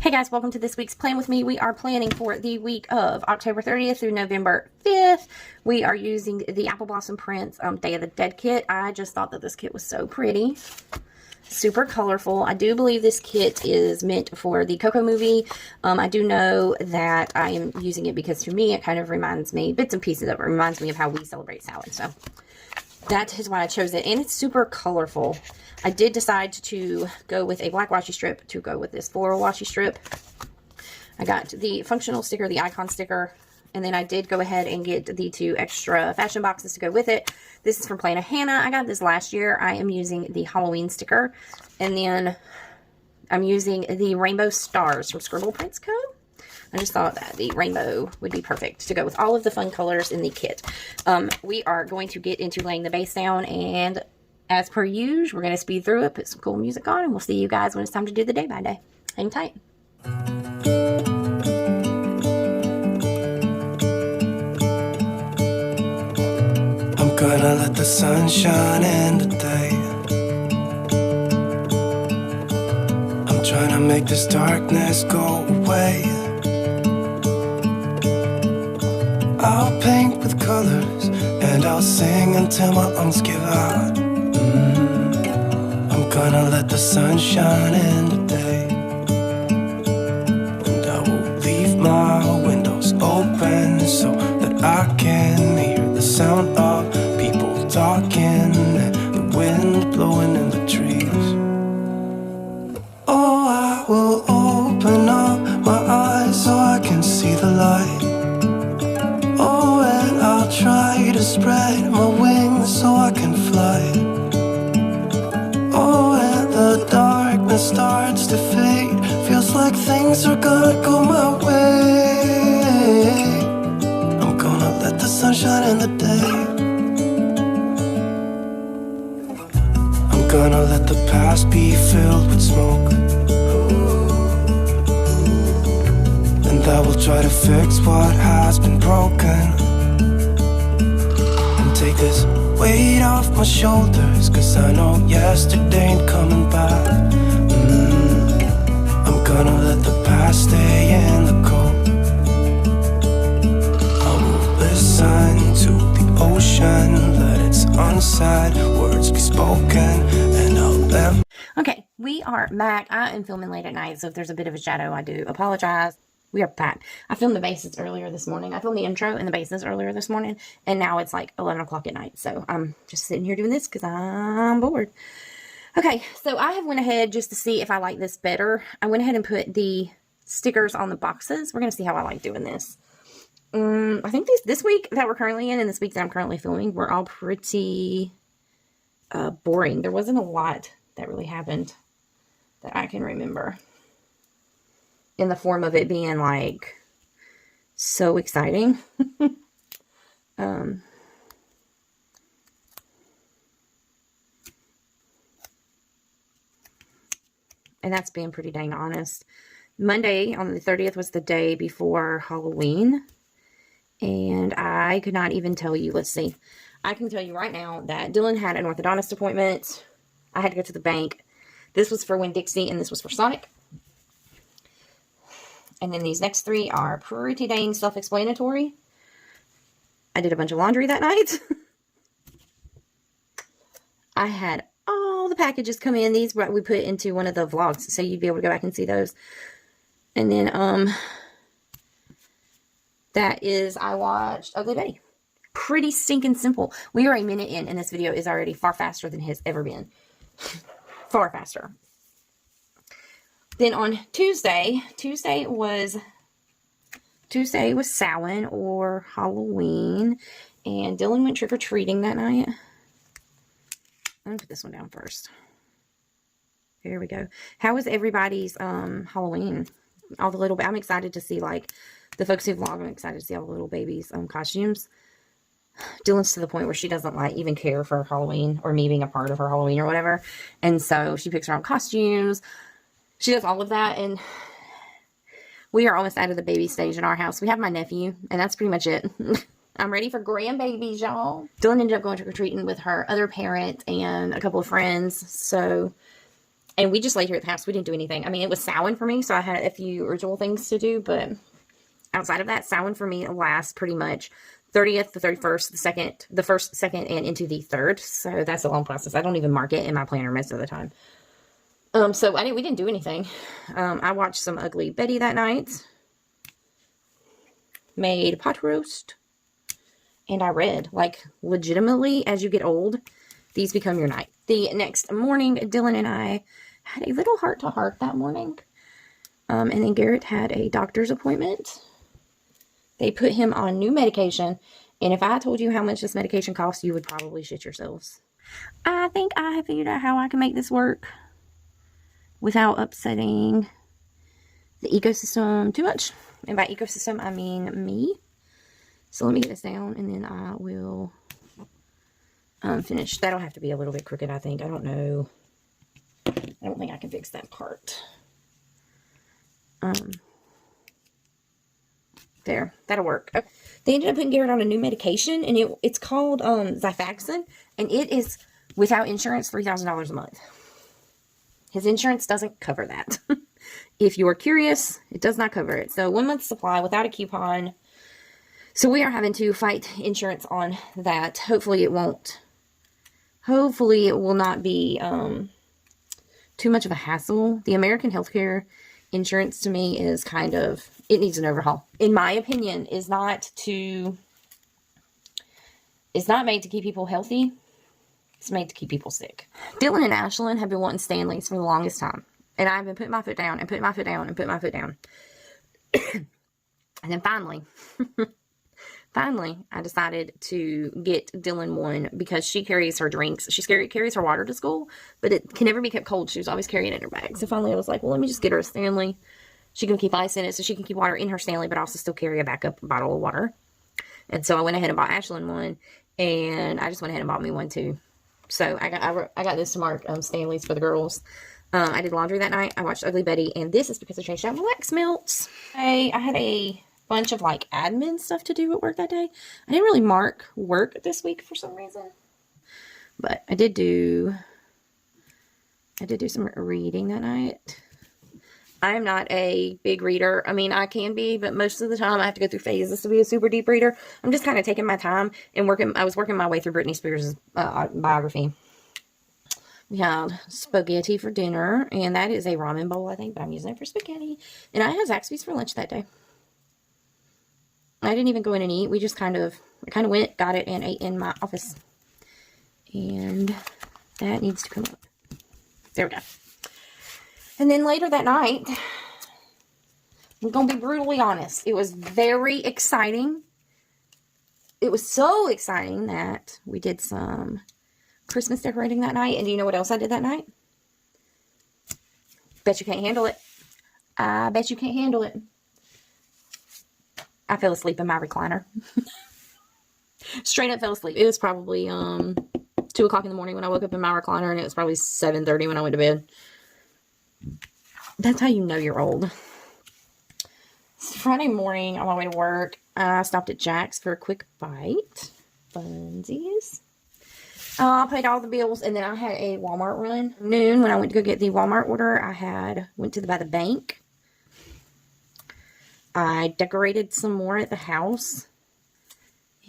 Hey guys, welcome to this week's Plan With Me. We are planning for the week of October 30th through November 5th. We are using the Apple Blossom Prints Day of the Dead kit. I just thought that this kit was so pretty. Super colorful. I do believe this kit is meant for the Coco movie. I do know that I am using it because to me it kind of reminds me, bits and pieces of it reminds me of how we celebrate salad. So that is why I chose it. And it's super colorful. I did decide to go with a black washi strip to go with this floral washi strip. I got the functional sticker, the icon sticker, and then I did go ahead and get the 2 extra fashion boxes to go with it. This is from Plannahannah. I got this last year. I am using the Halloween sticker, and then I'm using the rainbow stars from Scribble Prints Co. I just thought that the rainbow would be perfect to go with all of the fun colors in the kit. We are going to get into laying the base down, and as per usual, we're going to speed through it, put some cool music on, and we'll see you guys when it's time to do the day by day. Hang tight. I'm gonna let the sun shine in today. I'm trying to make this darkness go away. I'll paint with colors and I'll sing until my lungs give out. I'm gonna let the sun shine in today, and I will leave my windows open so that I can hear the sound of people talking and the wind blowing in the trees. Oh, I will open up my eyes so I can see the light. Oh, and I'll try to spread my wings so I can fly. Oh, and the darkness starts to fade. Feels like things are gonna go my way. I'm gonna let the sun shine in the day. I'm gonna let the past be filled with smoke, and I will try to fix what has been broken, and take this weight off my shoulders, cause I know yesterday ain't coming back. I'm gonna let the past stay in the cold. I will listen to the ocean, let its unsaid words be spoken, and I'll let. Okay, we are back. I am filming late at night, so if there's a bit of a shadow, I do apologize. We are back. I filmed the bases earlier this morning. I filmed the intro and the bases earlier this morning, and now it's like 11 o'clock at night. So I'm just sitting here doing this because I'm bored. Okay, so I have went ahead just to see if I like this better. I went ahead and put the stickers on the boxes. We're going to see how I like doing this. I think this week that we're currently in and this week that I'm currently filming, we're all pretty boring. There wasn't a lot that really happened that I can remember, in the form of it being like so exciting. And that's being pretty dang honest. Monday on the 30th was the day before Halloween, and I could not even tell you. Let's see. I can tell you right now that Dylan had an orthodontist appointment. I had to go to the bank. This was for Winn-Dixie, and this was for Sonic. And then these next 3 are pretty dang self-explanatory. I did a bunch of laundry that night. I had all the packages come in. These we put into one of the vlogs, so you'd be able to go back and see those. And then, that is, I watched Ugly Betty. Pretty stinking simple. We are a minute in, and this video is already far faster than his ever been. Far faster. Then on Tuesday was Samhain or Halloween, and Dylan went trick-or-treating that night. I'm gonna put this one down first. There we go. How was everybody's Halloween? All the little, I'm excited to see, like, the folks who vlog. I'm excited to see all the little babies' costumes. Dylan's to the point where she doesn't like even care for Halloween or me being a part of her Halloween or whatever, and so she picks her own costumes. She does all of that, and we are almost out of the baby stage in our house. We have my nephew, and that's pretty much it. I'm ready for grandbabies, y'all. Dylan ended up going trick-or-treating with her other parent and a couple of friends, so And we just laid here at the house. We didn't do anything. I mean, it was Samhain for me, so I had a few ritual things to do, but outside of that, Samhain for me lasts pretty much 30th, the 31st, the 1st, 2nd, and into the 3rd. So that's a long process. I don't even mark it in my planner most of the time. So we didn't do anything. I watched some Ugly Betty that night. Made pot roast. And I read. Like, legitimately, as you get old, these become your night. The next morning, Dylan and I had a little heart-to-heart that morning. And then Garrett had a doctor's appointment. They put him on new medication. And if I told you how much this medication costs, you would probably shit yourselves. I think I have figured out how I can make this work without upsetting the ecosystem too much. And by ecosystem, I mean me. So let me get this down, and then I will finish. That'll have to be a little bit crooked, I think. I don't know. I don't think I can fix that part. There. That'll work. Okay. They ended up putting Garrett on a new medication, and it's called Xifaxan, and it is, without insurance, $3,000 a month. His insurance doesn't cover that. If you are curious, it does not cover it. So 1 month supply without a coupon. So we are having to fight insurance on that. Hopefully it won't. Hopefully it will not be too much of a hassle. The American healthcare insurance to me is kind of, it needs an overhaul. In my opinion, is not made to keep people healthy. It's made to keep people sick. Dylan and Ashlyn have been wanting Stanley's for the longest time. And I've been putting my foot down and putting my foot down and putting my foot down. And then finally, I decided to get Dylan one because she carries her drinks. She carries her water to school, but it can never be kept cold. She was always carrying it in her bag. So finally I was like, well, let me just get her a Stanley. She can keep ice in it so she can keep water in her Stanley, but also still carry a backup bottle of water. And so I went ahead and bought Ashlyn one, and I just went ahead and bought me one too. So I got this to mark Stanley's for the girls. I did laundry that night. I watched Ugly Betty, and this is because I changed out my wax melts. I had a bunch of like admin stuff to do at work that day. I didn't really mark work this week for some reason, but I did do some reading that night. I'm not a big reader. I mean, I can be, but most of the time I have to go through phases to be a super deep reader. I'm just kind of taking my time and I was working my way through Britney Spears' biography. We had spaghetti for dinner, and that is a ramen bowl, I think, but I'm using it for spaghetti. And I had Zaxby's for lunch that day. I didn't even go in and eat. We just I kind of went, got it, and ate in my office. And that needs to come up. There we go. And then later that night, I'm going to be brutally honest. It was very exciting. It was so exciting that we did some Christmas decorating that night. And do you know what else I did that night? Bet you can't handle it. I bet you can't handle it. I fell asleep in my recliner. Straight up fell asleep. It was probably 2 o'clock in the morning when I woke up in my recliner, and it was probably 7:30 when I went to bed. That's how you know you're old. Friday morning on my way to work, I stopped at Jack's for a quick bite. Funsies. I paid all the bills, and then I had a Walmart run. Noon, when I went to go get the Walmart order, I went by the bank. I decorated some more at the house.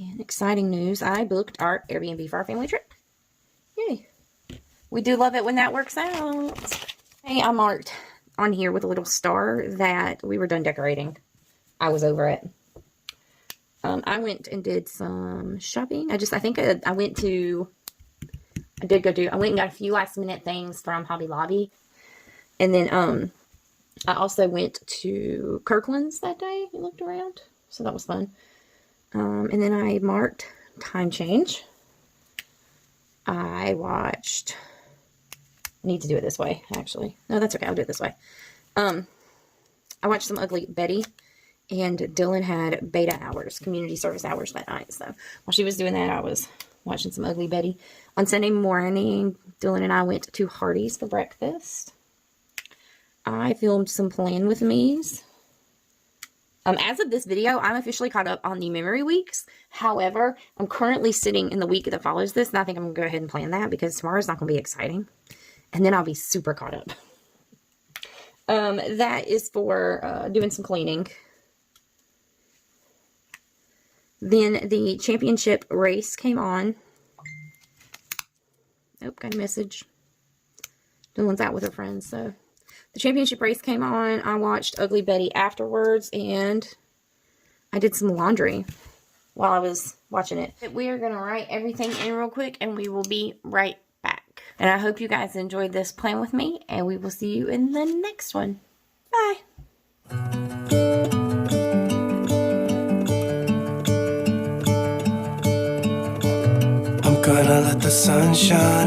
And exciting news, I booked our Airbnb for our family trip. Yay. We do love it when that works out. Hey, I marked on here with a little star that we were done decorating. I was over it. I went and did some shopping. I went and got a few last minute things from Hobby Lobby. And then, I also went to Kirkland's that day and looked around. So that was fun. And then I marked Time Change. I need to do it this way, actually. No, that's okay. I'll do it this way. I watched some Ugly Betty, and Dylan had beta hours, community service hours that night. So while she was doing that, I was watching some Ugly Betty. On Sunday morning, Dylan and I went to Hardee's for breakfast. I filmed some Plan With Me's. As of this video, I'm officially caught up on the memory weeks. However, I'm currently sitting in the week that follows this, and I think I'm going to go ahead and plan that because tomorrow's not going to be exciting. And then I'll be super caught up. That is for doing some cleaning. Then the championship race came on. Oh, got a message. Dylan's out with her friends, so the championship race came on. I watched Ugly Betty afterwards, and I did some laundry while I was watching it. We are going to write everything in real quick, and we will be right back. And I hope you guys enjoyed this plan with me, and we will see you in the next one. Bye. I'm gonna let the sun shine